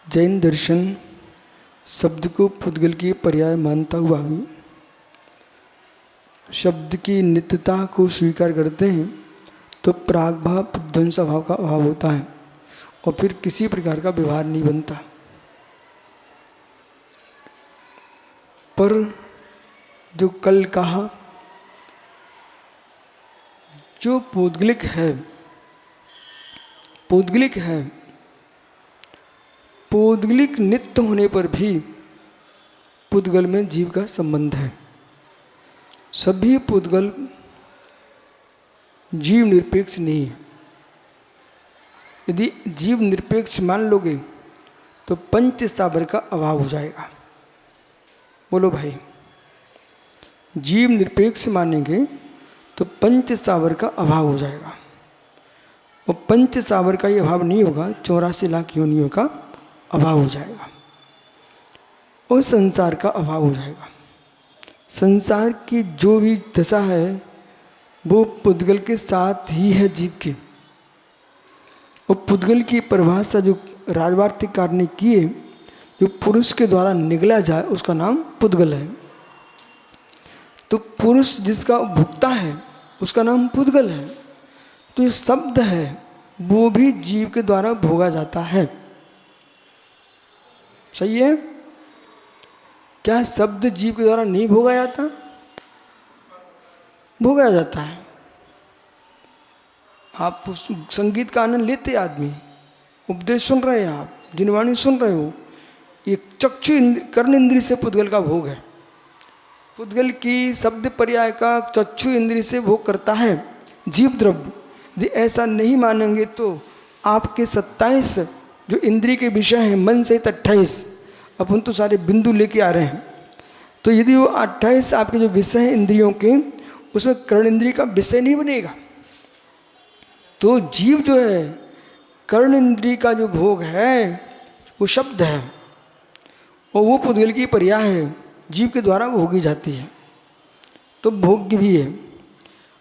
जैन दर्शन शब्द को पुद्गल की पर्याय मानता हुआ भी शब्द की नित्यता को स्वीकार करते हैं तो प्रागभाव ध्वंस भाव का अभाव होता है और फिर किसी प्रकार का व्यवहार नहीं बनता। पर जो कल कहा, जो पौद्गलिक है, पौद्गलिक नित्य होने पर भी पुद्गल में जीव का संबंध है। सभी पुद्गल जीव निरपेक्ष नहीं है। यदि जीव निरपेक्ष मान लोगे तो पंच स्थावर का अभाव हो जाएगा। बोलो भाई, जीव निरपेक्ष मानेंगे तो पंच स्थावर का अभाव हो जाएगा और पंच स्थावर का ही अभाव नहीं होगा, 84 लाख योनियों का अभाव हो जाएगा और संसार का अभाव हो जाएगा। संसार की जो भी दशा है वो पुद्गल के साथ ही है जीव के। और पुद्गल की परिभाषा जो राजवार्तिककार ने की है, जो पुरुष के द्वारा निगला जाए उसका नाम पुद्गल है। तो पुरुष जिसका भुगता है उसका नाम पुद्गल है। तो ये शब्द है वो भी जीव के द्वारा भोगा जाता है। सही है? क्या शब्द जीव के द्वारा नहीं भोगा जाता? भोगा जाता है। आप संगीत का आनंद लेते आदमी, उपदेश सुन रहे हैं, आप जिनवाणी सुन रहे हो, ये चक्षु कर्ण इंद्रिय से पुद्गल का भोग है। पुद्गल की शब्द पर्याय का चक्षु इंद्रिय से भोग करता है जीव द्रव्य। यदि ऐसा नहीं मानेंगे तो आपके 27 जो इंद्रिय के विषय हैं, मन सहित 28, अपन तो सारे बिंदु लेके आ रहे हैं, तो यदि वो 28 आपके जो विषय हैं इंद्रियों के, उसमें कर्ण इंद्रिय का विषय नहीं बनेगा तो जीव जो है कर्ण इंद्रिय का जो भोग है वो शब्द है और वो पुद्गल की पर्याय है, जीव के द्वारा भोगी जाती है, तो भोग्य भी है।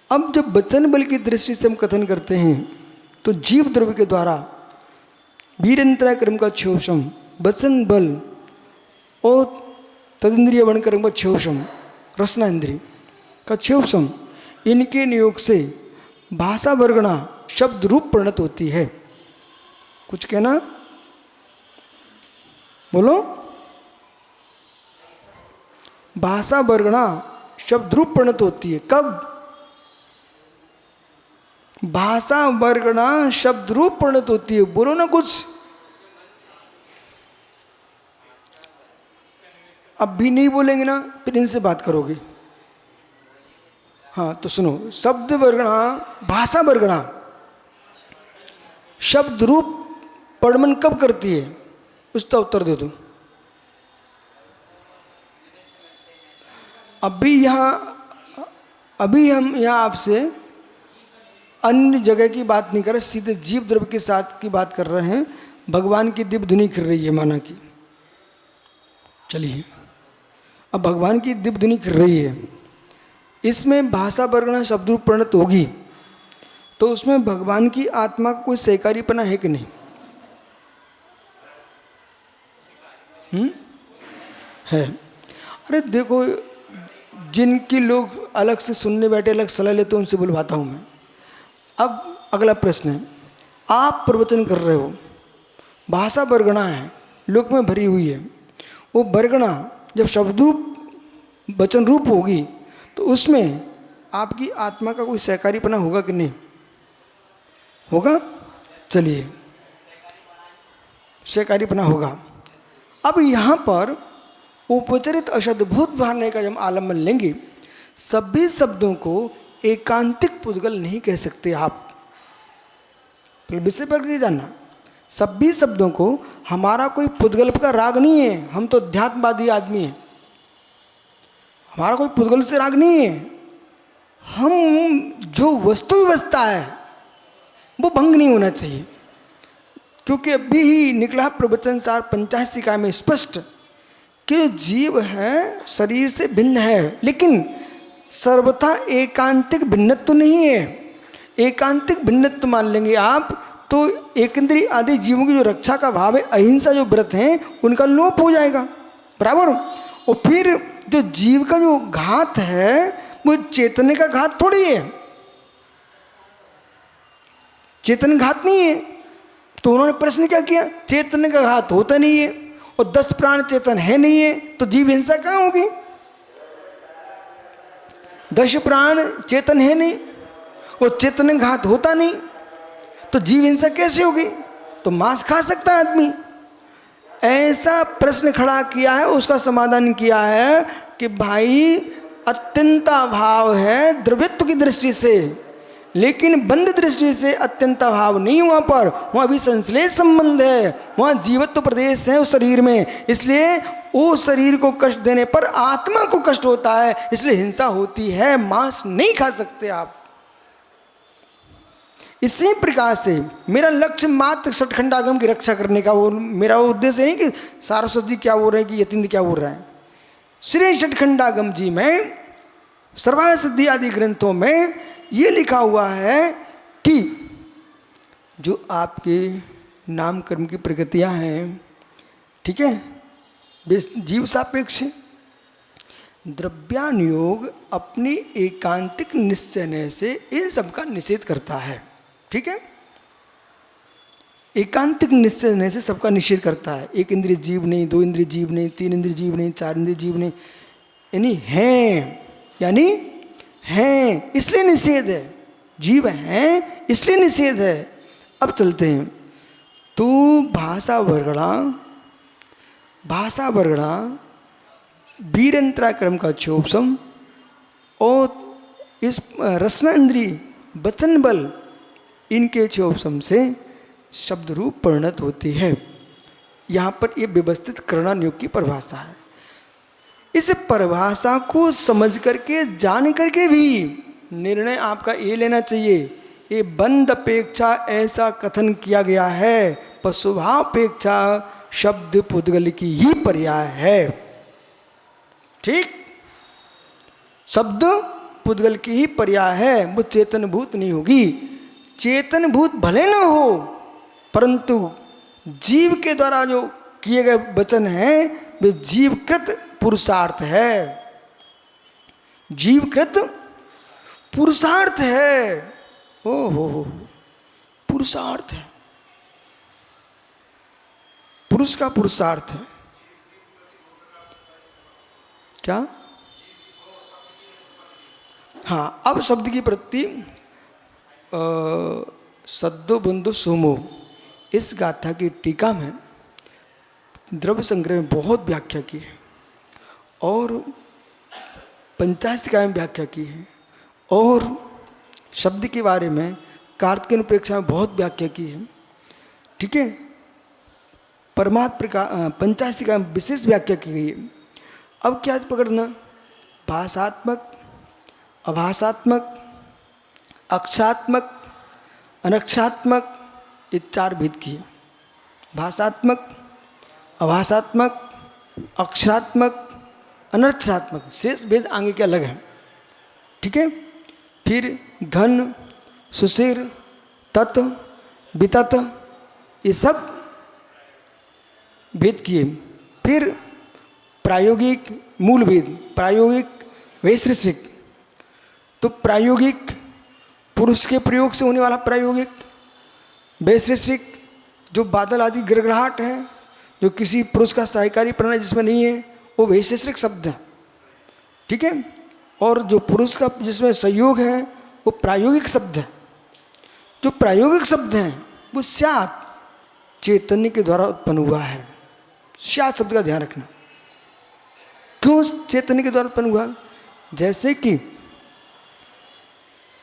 अब जब वचन बल की दृष्टि से हम कथन करते हैं तो जीव द्रव्य के द्वारा वीरेंद्र कर्म का क्षोषम, वचन बल और तदिंद्रिय वर्ण कर्म का क्षोषम, रसना इंद्रिय का क्षोषम, इनके नियोग से भाषा वर्गणा शब्द रूप परिणत होती है। कुछ कहना? बोलो। भाषा वर्गणा शब्द रूप परिणत होती है। कब? भाषा वर्गणा शब्द रूप परिणत होती है। बोलो ना कुछ। अब भी नहीं बोलेंगे ना, फिर इनसे बात करोगे। हाँ तो सुनो, शब्द वर्गणा, भाषा वर्गणा शब्द रूप परिणमन कब करती है, उसका उत्तर दे दो। अभी हम यहाँ आपसे अन्य जगह की बात नहीं कर रहे, सीधे जीव द्रव्य के साथ की बात कर रहे हैं। भगवान की दिव्य धुनी कर रही है माना की। चलिए, अब भगवान की दिव्य धुनी कर रही है, इसमें भाषा वर्गणा शब्द रूप परिणत होगी तो उसमें भगवान की आत्मा का कोई सहकारीपना है कि नहीं? है। अरे देखो, जिनकी लोग अलग से सुनने बैठे, अलग सलाह लेते, उनसे बुलवाता हूँ मैं। अब अगला प्रश्न है, आप प्रवचन कर रहे हो, भाषा वर्गणा है, लोक में भरी हुई है, वो वर्गणा जब शब्द रूप वचन रूप होगी तो उसमें आपकी आत्मा का कोई सहकारीपना होगा कि नहीं? होगा। चलिए, सहकारीपना होगा। अब यहाँ पर उपचरित अशब्दभूत भावना का जब आलम्बन लेंगे, सभी शब्दों को एकांतिक पुद्गल नहीं कह सकते आप। विषय पर नहीं जानना, सभी शब्दों को, हमारा कोई पुद्गल का राग नहीं है, हम तो अध्यात्मवादी आदमी हैं, हमारा कोई पुद्गल से राग नहीं है। हम जो वस्तु व्यवस्था है वो भंग नहीं होना चाहिए, क्योंकि अभी ही निकला प्रवचन सार 85 में स्पष्ट कि जीव है शरीर से भिन्न है, लेकिन सर्वथा एकांतिक भिन्नत्व नहीं है। एकांतिक भिन्नत्व मान लेंगे आप तो एक इंद्रिय आदि जीवों की जो रक्षा का भाव है, अहिंसा जो व्रत है, उनका लोप हो जाएगा, बराबर। और फिर जो जीव का जो घात है वो चैतन्य का घात थोड़ी है, चेतन घात नहीं है। तो उन्होंने प्रश्न क्या किया, चैतन्य का घात होता नहीं है और 10 प्राण चेतन है नहीं है, तो जीव हिंसा कहाँ होगी? 10 प्राण चेतन है नहीं और चेतन घात होता नहीं, तो जीव हिंसा कैसे होगी? तो मांस खा सकता है आदमी? ऐसा प्रश्न खड़ा किया है, उसका समाधान किया है कि भाई अत्यंता भाव है द्रव्यत्व की दृष्टि से, लेकिन बंध दृष्टि से अत्यंता भाव नहीं, वहाँ पर वहाँ भी संश्लेष संबंध है, वहाँ जीवत्व प्रदेश है उस शरीर में, इसलिए वो शरीर को कष्ट देने पर आत्मा को कष्ट होता है, इसलिए हिंसा होती है, मांस नहीं खा सकते आप। इसी प्रकार से मेरा लक्ष्य मात्र षटखंडागम की रक्षा करने का, वो मेरा उद्देश्य नहीं कि सारस्वत जी क्या बोल रहे हैं कि यतीन्द्र क्या बोल रहे हैं। श्री षटखंडागम जी में सर्वार्थ सिद्धि आदि ग्रंथों में ये लिखा हुआ है कि जो आपके नाम कर्म की प्रकृतियां हैं, ठीक है, जीव सापेक्ष, द्रव्यानुयोग अपनी एकांतिक निश्चय से इन सब का निषेध करता है, ठीक है। एकांतिक निश्चय से सबका निषेध करता है। 1 इंद्रिय जीव नहीं, 2 इंद्रिय जीव नहीं, 3 इंद्रिय जीव नहीं, 4 इंद्रिय जीव नहीं, यानी हैं इसलिए निषेध है, जीव हैं इसलिए निषेध है। अब चलते हैं। तो भाषा वर्गणा वीरंतरा क्रम का क्षोभसम और इस रसना इंद्रिय वचन बल, इनके क्षोभसम से शब्द रूप परिणत होती है। यहाँ पर ये व्यवस्थित करणानुयोग की परिभाषा है। इस परिभाषा को समझ करके जान करके भी निर्णय आपका ये लेना चाहिए, ये बंध अपेक्षा ऐसा कथन किया गया है, पर स्वभाव अपेक्षा शब्द पुद्गल की ही पर्याय है, ठीक। शब्द पुद्गल की ही पर्याय है, वो चेतन भूत नहीं होगी। चेतन भूत भले ना हो, परंतु जीव के द्वारा जो किए गए वचन हैं वे जीवकृत पुरुषार्थ है, जीवकृत पुरुषार्थ है। हो पुरुषार्थ है, पुरुष का पुरुषार्थ है। क्या? हाँ, अब शब्द की प्रति सद्दो बंधु सोमो, इस गाथा की टीका में द्रव्य संग्रह में बहुत व्याख्या की है और पंचाशिका में व्याख्या की है और शब्द के बारे में कार्तिक अनुप्रेक्षा में बहुत व्याख्या की है, ठीक है। परमात्मा का पंचाशिका में विशेष व्याख्या की गई है। अब क्या पकड़ना? भाषात्मक, अभाषात्मक, अक्षात्मक, अनक्षात्मक, ये 4 भेद की है। भाषात्मक, अभाषात्मक, अक्षरात्मक, अनक्षरात्मक, शेष भेद आगे के अलग हैं, ठीक है। फिर घन, सुशीर, तत्व, वितत, ये सब भेद किए। फिर प्रायोगिक मूल भेद, प्रायोगिक वैश्रिक, तो प्रायोगिक पुरुष के प्रयोग से होने वाला प्रायोगिक, वैश्रिक जो बादल आदि गिड़गिड़ाहट है, जो किसी पुरुष का सहायकारी प्रणाली जिसमें नहीं है, वो वैशेषिक शब्द है, ठीक है। और जो पुरुष का जिसमें सहयोग है वो प्रायोगिक शब्द है। जो प्रायोगिक शब्द हैं वो स्यात् चैतन्य के द्वारा उत्पन्न हुआ है। स्यात् शब्द का ध्यान रखना। क्यों चैतन्य के द्वारा उत्पन्न हुआ? जैसे कि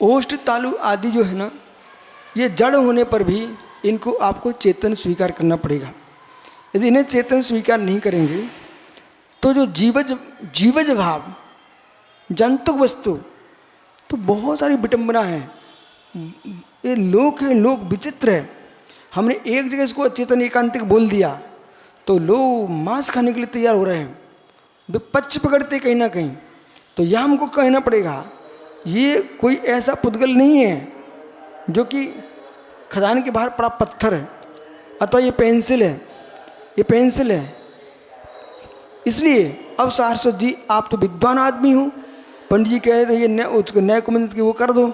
ओष्ठ तालु आदि जो है ना, ये जड़ होने पर भी इनको आपको चेतन स्वीकार करना पड़ेगा। यदि इन्हें चेतन स्वीकार नहीं करेंगे तो जो जीवज भाव, जंतुक वस्तु, तो बहुत सारी विडंबना है। ये लोक है, लोक विचित्र है। हमने एक जगह इसको अचेतन एकांतिक बोल दिया तो लोग मांस खाने के लिए तैयार हो रहे हैं, वे पक्ष पकड़ते कहीं ना कहीं। तो यह हमको कहना पड़ेगा, ये कोई ऐसा पुद्गल नहीं है जो कि खजाने के बाहर पड़ा पत्थर है, अथवा ये पेंसिल है, ये पेंसिल है। इसलिए अब सारस्वत जी आप तो विद्वान आदमी हो, पंडित जी कह रहे ये उसको नए कुमंत की वो कर दो,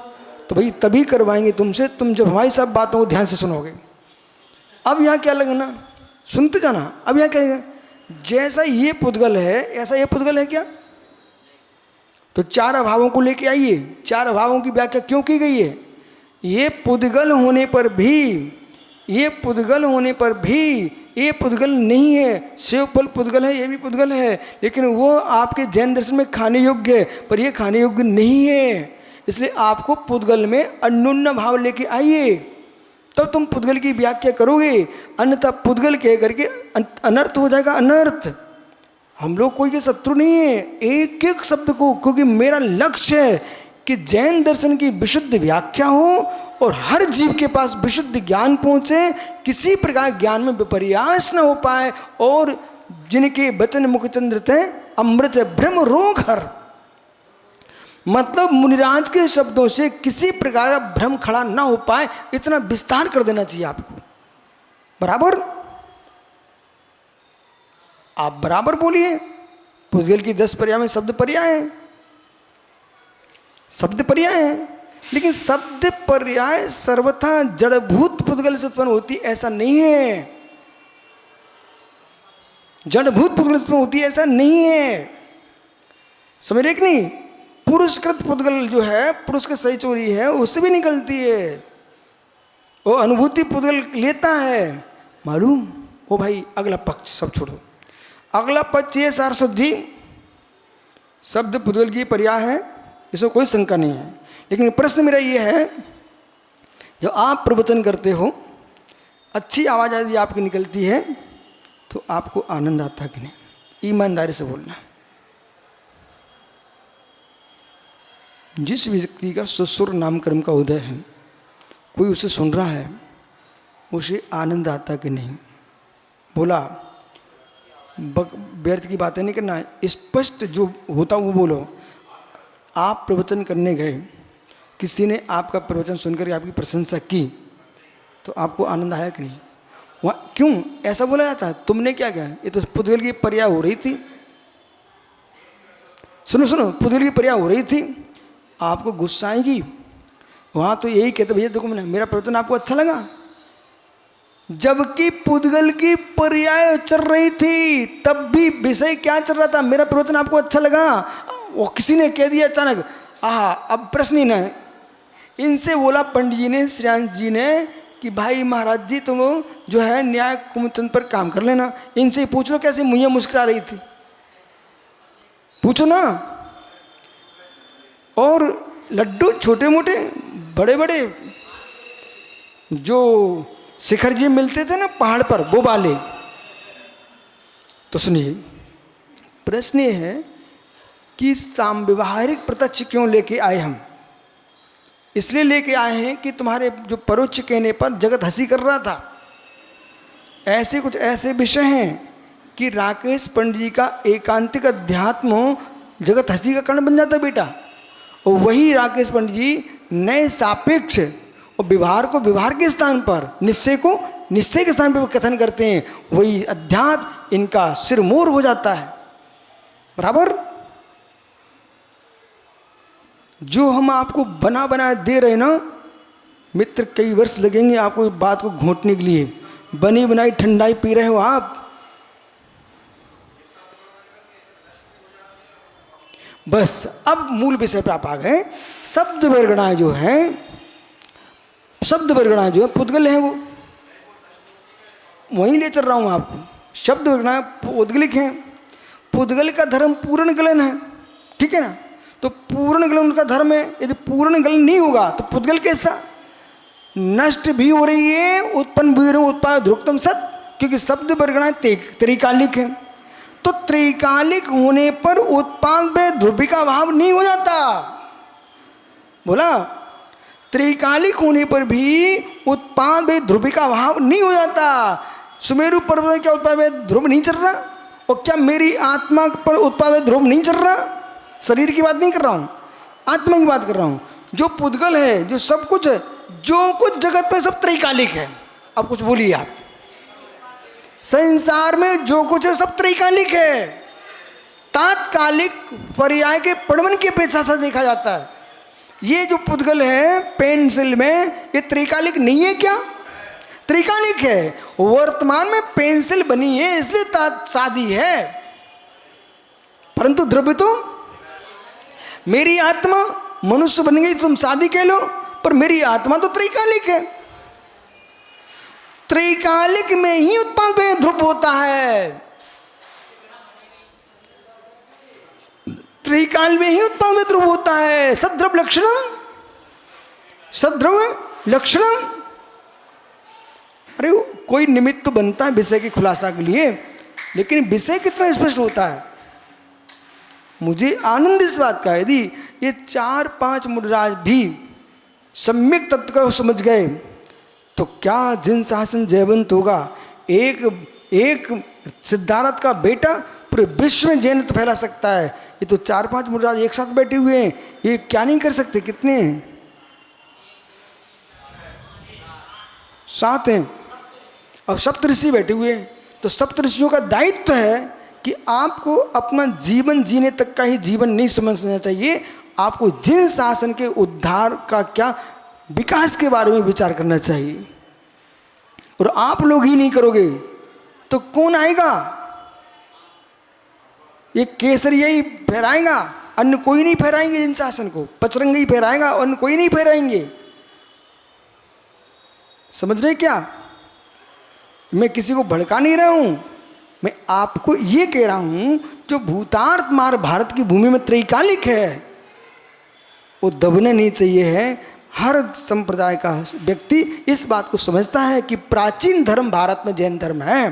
तो भाई तभी करवाएंगे तुमसे, तुम जब हमारी सब बातों को ध्यान से सुनोगे। अब यहाँ क्या लगना, सुनते जाना। अब यहाँ क्या है, जैसा ये पुद्गल है ऐसा ये पुद्गल है क्या? तो चार अभावों को लेके आइए। चार अभावों की व्याख्या क्यों की गई है? ये पुद्गल होने पर भी, ये पुद्गल होने पर भी ये पुद्गल नहीं है। शिवफल पुद्गल है, ये भी पुद्गल है, लेकिन वो आपके जैन दर्शन में खाने योग्य है, पर ये खाने योग्य नहीं है। इसलिए आपको पुद्गल में अन्योन्य भाव लेके आइए, तब तुम पुद्गल की व्याख्या करोगे। अन्यथा पुद्गल कह करके अनर्थ हो जाएगा, अनर्थ। हम लोग कोई के शत्रु नहीं है, एक एक शब्द को, क्योंकि मेरा लक्ष्य है कि जैन दर्शन की विशुद्ध व्याख्या हो और हर जीव के पास विशुद्ध ज्ञान पहुँचे, किसी प्रकार ज्ञान में विपर्यास न हो पाए, और जिनके वचन मुखचंद्र थे अमृत भ्रम रोग हर। मतलब मुनिराज के शब्दों से किसी प्रकार का भ्रम खड़ा ना हो पाए, इतना विस्तार कर देना चाहिए आपको। बराबर, आप बराबर बोलिए। पुद्गल की 10 पर्याय में शब्द पर्याय है, शब्द पर्याय है, लेकिन शब्द पर्याय सर्वथा जड़भूत पुद्गल से उत्पन्न होती ऐसा नहीं है। जड़भूत पुद्गल से उत्पन्न होती ऐसा नहीं है, समझ रहे कि नहीं? पुरुषकृत पुद्गल जो है, पुरुष के सही चोरी है, उससे भी निकलती है। वो अनुभूति पुद्गल लेता है, मालूम? ओ भाई अगला पक्ष सब छोड़ो, अगला पक्ष ये सारस्वत जी शब्द पुद्गल की पर्याय है, इसमें कोई शंका नहीं है। लेकिन प्रश्न मेरा ये है, जो आप प्रवचन करते हो, अच्छी आवाज़ यदि आपकी निकलती है तो आपको आनंद आता कि नहीं? ईमानदारी से बोलना। जिस व्यक्ति का सुसुर नामकर्म का उदय है, कोई उसे सुन रहा है, उसे आनंद आता कि नहीं? बोला, व्यर्थ की बातें नहीं करना, स्पष्ट जो होता वो बोलो। आप प्रवचन करने गए, किसी ने आपका प्रवचन सुनकर आपकी प्रशंसा की, तो आपको आनंद आया कि नहीं? वहाँ क्यों ऐसा बोला जाता है? तुमने क्या किया? ये तो पुद्गल की पर्याय हो रही थी। सुनो सुनो, पुद्गल की पर्याय हो रही थी, आपको गुस्सा आएगी। वहाँ तो यही कहते, भैया देखो मेरा प्रवचन आपको अच्छा लगा, जबकि पुद्गल की पर्याय चल रही थी, तब भी विषय क्या चल रहा था? मेरा प्रवचन आपको अच्छा लगा। वो किसी ने कह दिया अचानक, आहा, अब प्रश्न ही ना है। इनसे बोला पंडित जी ने, श्रेयांश जी ने, कि भाई महाराज जी तुम जो है न्याय कुमचंद पर काम कर लेना, इनसे पूछ लो कैसे मुझे मुस्कुरा रही थी, पूछो ना। और लड्डू छोटे मोटे बड़े बड़े जो शिखर जी मिलते थे ना पहाड़ पर, वो वाले। तो सुनिए, प्रश्न ये है कि सांव्यवहारिक प्रत्यक्ष क्यों लेके आए हम? इसलिए लेके आए हैं कि तुम्हारे जो परोक्ष कहने पर जगत हंसी कर रहा था। ऐसे कुछ ऐसे विषय हैं कि राकेश पंडित जी का एकांतिक अध्यात्म हो, जगत हंसी का कारण बन जाता बेटा। और वही राकेश पंडित जी नए सापेक्ष और व्यवहार को व्यवहार के स्थान पर, निश्चय को निश्चय के स्थान पर कथन करते हैं, वही अध्यात्म इनका सिरमौर हो जाता है। बराबर, जो हम आपको बना बना दे रहे ना मित्र, कई वर्ष लगेंगे आपको बात को घोंटने के लिए। बनी बनाई ठंडाई पी रहे हो आप। बस अब मूल विषय पे आप आ गए। शब्द वर्गणाएं जो है, शब्द वर्गणाएं जो है पुद्गल है, वो वहीं ले चल रहा हूं आपको। शब्द वर्गणाएं पुद्गलिक हैं। पुद्गल का धर्म पूर्ण गलन है, ठीक है ना? तो पूर्ण गलन उनका धर्म है। यदि पूर्ण गलन नहीं होगा तो पुद्गल कैसा? नष्ट भी हो रही है, उत्पन्न भी हो रही है, उत्पाद ध्रुवतम सत, क्योंकि शब्द वर्गणाएं त्रिकालिक है। तो त्रिकालिक होने पर उत्पाद में ध्रुवी का भाव नहीं हो जाता। बोला, त्रिकालिक होने पर भी उत्पाद में ध्रुवी का भाव नहीं हो जाता। सुमेरु पर्वत में क्या उत्पाद में ध्रुव नहीं चल रहा? और क्या मेरी आत्मा पर उत्पाद में ध्रुव नहीं चल रहा? शरीर की बात नहीं कर रहा हूँ, आत्मा की बात कर रहा हूँ। जो पुद्गल है, जो सब कुछ है, जो कुछ जगत में सब त्रैकालिक है। अब कुछ बोलिए आप। संसार में जो कुछ है सब त्रैकालिक है, तात्कालिक पर्याय के पड़वन की अपेक्षा से देखा जाता है। ये जो पुद्गल है पेंसिल में, ये त्रैकालिक नहीं है क्या? त्रैकालिक है। वर्तमान में पेंसिल बनी है इसलिए शादी है, परंतु द्रव्य तो, मेरी आत्मा मनुष्य बन गई, तुम शादी कह लो, पर मेरी आत्मा तो त्रैकालिक है। त्रैकालिक में ही उत्पाद में ध्रुव होता है, त्रैकाल में ही उत्पाद में ध्रुव होता है। सद्रव लक्षणम, सद्रव लक्षणम। अरे कोई निमित्त तो बनता है विषय के खुलासा के लिए, लेकिन विषय कितना स्पष्ट होता है। मुझे आनंद इस बात का, यदि ये 4-5 मुनिराज भी सम्यक तत्व को समझ गए तो क्या जिन शासन जयवंत होगा। एक सिद्धार्थ का बेटा पूरे विश्व में जैन तो फैला सकता है। ये तो 4-5 मुनिराज एक साथ बैठे हुए हैं, ये क्या नहीं कर सकते? कितने हैं? 7 हैं। अब सप्तऋषि बैठे हुए हैं, तो सप्तऋषियों का दायित्व है कि आपको अपना जीवन जीने तक का ही जीवन नहीं समझना चाहिए, आपको जिन शासन के उद्धार का क्या विकास के बारे में विचार करना चाहिए। और आप लोग ही नहीं करोगे तो कौन आएगा? ये केसरी यही फहराएगा, अन्य कोई नहीं फहराएंगे जिन शासन को। पचरंग ही फहराएगा, अन्य कोई नहीं फहराएंगे। समझ रहे क्या? मैं किसी को भड़का नहीं रहा हूं, मैं आपको ये कह रहा हूं जो भूतार्थ मार भारत की भूमि में त्रैकालिक है वो दबने नहीं चाहिए है। हर संप्रदाय का व्यक्ति इस बात को समझता है कि प्राचीन धर्म भारत में जैन धर्म है।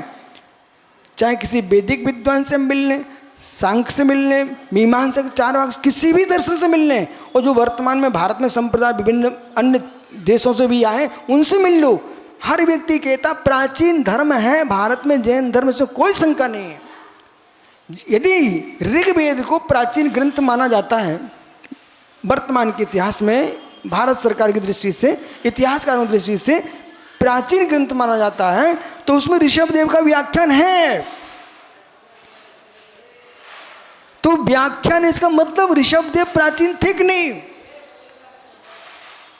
चाहे किसी वैदिक विद्वान से मिलने, सांख्य से मिलने, मीमांसा, चारवाक, किसी भी दर्शन से मिलने, और जो वर्तमान में भारत में संप्रदाय विभिन्न अन्य देशों से भी आए उनसे मिल लो। हर व्यक्ति कहता प्राचीन धर्म है भारत में जैन धर्म, से कोई शंका नहीं है। यदि ऋग्वेद को प्राचीन ग्रंथ माना जाता है वर्तमान के इतिहास में, भारत सरकार की दृष्टि से, इतिहासकारों की दृष्टि से प्राचीन ग्रंथ माना जाता है, तो उसमें ऋषभदेव का व्याख्यान है। तो व्याख्यान, इसका मतलब ऋषभदेव प्राचीन थे कि नहीं?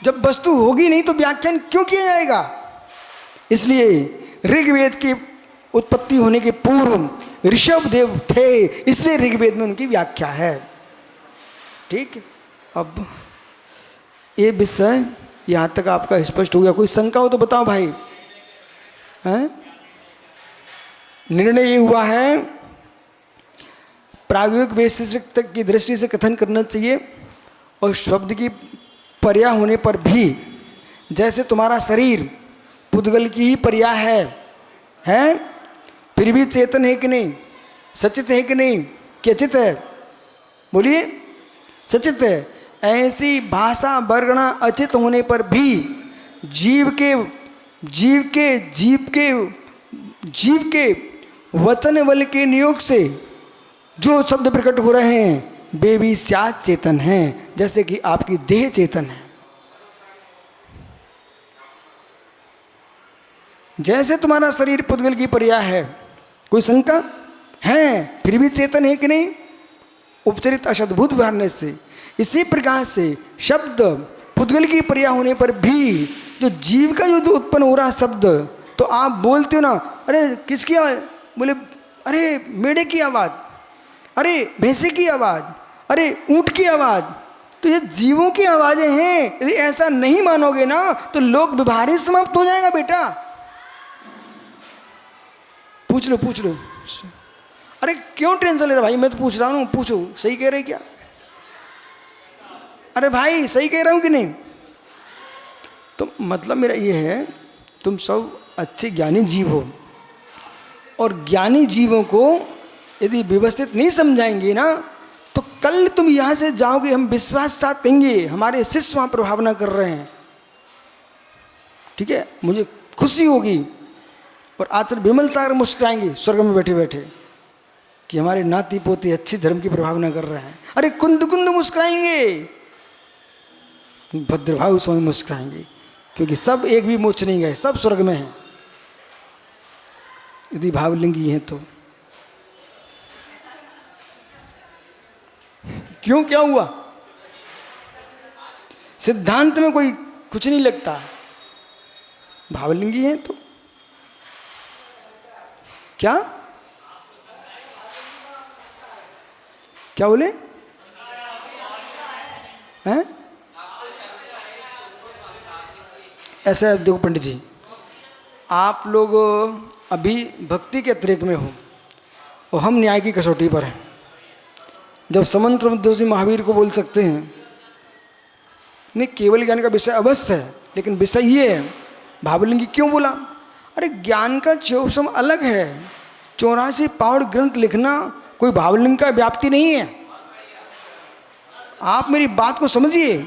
जब वस्तु होगी नहीं तो व्याख्यान क्यों किया जाएगा? इसलिए ऋग्वेद की उत्पत्ति होने के पूर्व ऋषभदेव थे, इसलिए ऋग्वेद में उनकी व्याख्या है। ठीक, अब ये विषय यहाँ तक आपका स्पष्ट हो गया? कोई शंका हो तो बताओ भाई। हैं? निर्णय ये हुआ है प्रायोगिक बेसिस तक की दृष्टि से कथन करना चाहिए, और शब्द की पर्याय होने पर भी, जैसे तुम्हारा शरीर पुद्गल की ही पर्याय है, फिर भी चेतन है कि नहीं? सचित है कि नहीं? कि अचित है? बोलिए, सचित है। ऐसी भाषा वर्णना अचित होने पर भी जीव के वचन बल के नियोग से जो शब्द प्रकट हो रहे हैं वे भी सात चेतन हैं, जैसे कि आपकी देह चेतन है। जैसे तुम्हारा शरीर पुद्गल की पर्याय है, कोई शंका है? फिर भी चेतन है कि नहीं? उपचरित अशद्भुत व्यवहार से। इसी प्रकार से शब्द पुद्गल की पर्याय होने पर भी जो जीव का जो उत्पन्न हो रहा शब्द, तो आप बोलते हो ना, अरे किसकी आवाज़? बोले अरे मेढ़े की आवाज़, अरे भैंसे की आवाज़, अरे ऊँट की आवाज़। तो ये जीवों की आवाज़ें हैं। यदि ऐसा नहीं मानोगे ना तो लोक व्यवहार ही समाप्त हो जाएगा बेटा। पूछ लो। अरे क्यों टेंशन ले रहे भाई? मैं तो पूछ रहा हूँ, पूछो। सही कह रहे क्या? अरे भाई सही कह रहा हूँ कि नहीं? तो मतलब मेरा ये है, तुम सब अच्छे ज्ञानी जीव हो, और ज्ञानी जीवों को यदि व्यवस्थित नहीं समझाएंगे ना तो कल तुम यहाँ से जाओगे, हम विश्वास साथ कहेंगे हमारे शिष्य वहाँ प्रभावना कर रहे हैं। ठीक है, मुझे खुशी होगी, और आचार्य विमल सागर मुस्कुराएंगे स्वर्ग में बैठे बैठे कि हमारे नाती पोते अच्छी धर्म की प्रभावना कर रहे हैं। अरे कुंद कुंद मुस्कुराएंगे, भद्रभाव स्वामी मुस्कुराएंगे, क्योंकि सब एक भी मोक्ष नहीं गए, सब स्वर्ग में हैं यदि भावलिंगी हैं तो। क्यों, क्या हुआ? सिद्धांत में कोई कुछ नहीं लगता, भावलिंगी हैं तो क्या क्या बोले हैं? ऐसा देखो पंडित जी, आप लोग अभी भक्ति के अतिरेक में हो और हम न्याय की कसौटी पर हैं। जब समंत जी महावीर को बोल सकते हैं, नहीं केवल ज्ञान का विषय अवश्य है, लेकिन विषय ये है, भावलिंगी क्यों बोला? अरे ज्ञान का चौसम अलग है, 84 पावड़ ग्रंथ लिखना कोई भावलिंग का व्याप्ति नहीं है। आप मेरी बात को समझिए,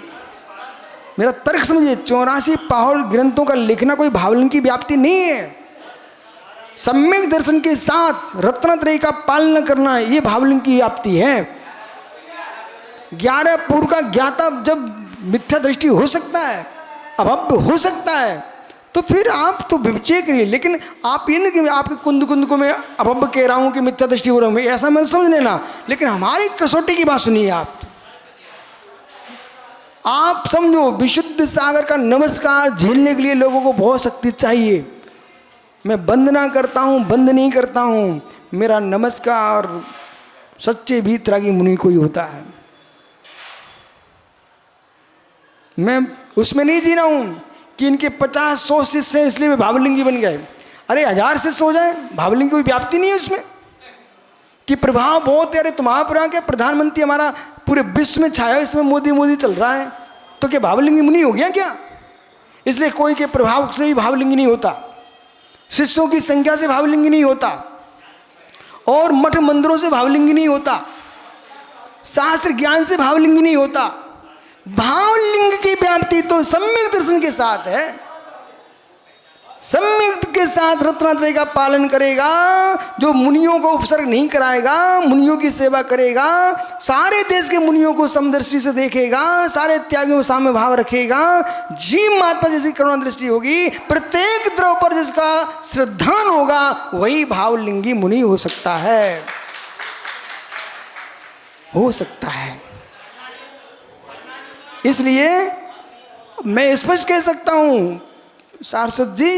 मेरा तर्क समझिए, 84 पावड़ ग्रंथों का लिखना कोई भावलिंग की व्याप्ति नहीं है। सम्यक दर्शन के साथ रत्नत्रय का पालन करना, ये भावलिंग की व्याप्ति है। 11 पूर्व का ज्ञाता जब मिथ्या दृष्टि हो सकता है, अभव्य हो सकता है, तो फिर आप तो विवेचय करिए। लेकिन आप ये नहीं कि आपके कुंद को मैं अभव्य कह रहा हूँ कि मिथ्या दृष्टि हो रहा हूँ, ऐसा मैं समझ लेना। लेकिन हमारी कसौटी की बात सुनिए आप समझो, विशुद्ध सागर का नमस्कार झेलने के लिए लोगों को बहुत शक्ति चाहिए। मैं वंदना करता हूँ, बंद नहीं करता हूँ, मेरा नमस्कार सच्चे भीतरागी मुनि को ही होता है। मैं उसमें नहीं जी रहा हूँ कि इनके 50-100 शिष्य हैं इसलिए वे भावलिंगी बन गए। अरे 1000 शिष्य हो जाए, भावलिंगी कोई व्याप्ति नहीं है उसमें कि प्रभाव बहुत है। अरे तुम्हारा प्रभाव क्या, प्रधानमंत्री हमारा पूरे विश्व में छाया, इसमें मोदी मोदी चल रहा है, तो क्या भावलिंगी मुनि हो गया क्या? इसलिए कोई के प्रभाव से ही भावलिंगी नहीं होता, शिष्यों की संख्या से भावलिंगी नहीं होता, और मठ मंदिरों से भावलिंगी नहीं होता, शास्त्र ज्ञान से भावलिंगी नहीं होता। भावलिंग की व्याप्ति तो सम्यक दर्शन के साथ है। सम्यक के साथ रत्नत्रय का पालन करेगा, जो मुनियों को उपसर्ग नहीं कराएगा, मुनियों की सेवा करेगा, सारे देश के मुनियों को समदर्शी से देखेगा, सारे त्यागियों सामने भाव रखेगा, जीव महात्मा जैसी करुणा दृष्टि होगी, प्रत्येक द्रव पर जिसका श्रद्धान होगा, वही भावलिंगी मुनि हो सकता है, हो सकता है। इसलिए मैं स्पष्ट कह सकता हूं, सारस्वत जी,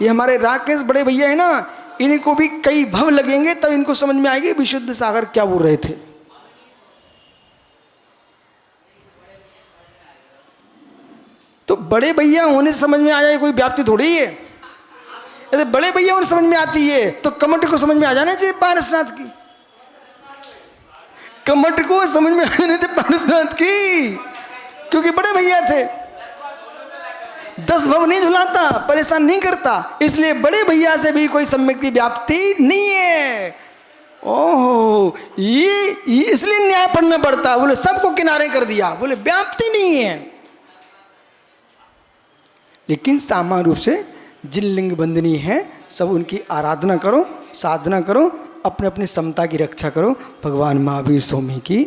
ये हमारे राकेश बड़े भैया है ना, इनको भी कई भव लगेंगे तब इनको समझ में आएगी विशुद्ध सागर क्या बोल रहे थे। तो बड़े भैया होने से समझ में आ जाए कोई व्याप्ति थोड़ी है। यदि बड़े भैया होने समझ में आती है तो कमठ को समझ में आ जाना चाहिए पारसनाथ की, कमठ को समझ में आ जाने थे पारसनाथ की, क्योंकि बड़े भैया थे। 10 भव नहीं झुलाता, परेशान नहीं करता, इसलिए बड़े भैया से भी कोई सम्यक की व्याप्ति नहीं है। ओहो, ये इसलिए न्याय पढ़ना पड़ता, बोले सबको किनारे कर दिया, बोले व्याप्ति नहीं है। लेकिन सामान्य रूप से जिन लिंग बंदनी है सब उनकी आराधना करो, साधना करो, अपने अपनी समता की रक्षा करो। भगवान महावीर स्वामी की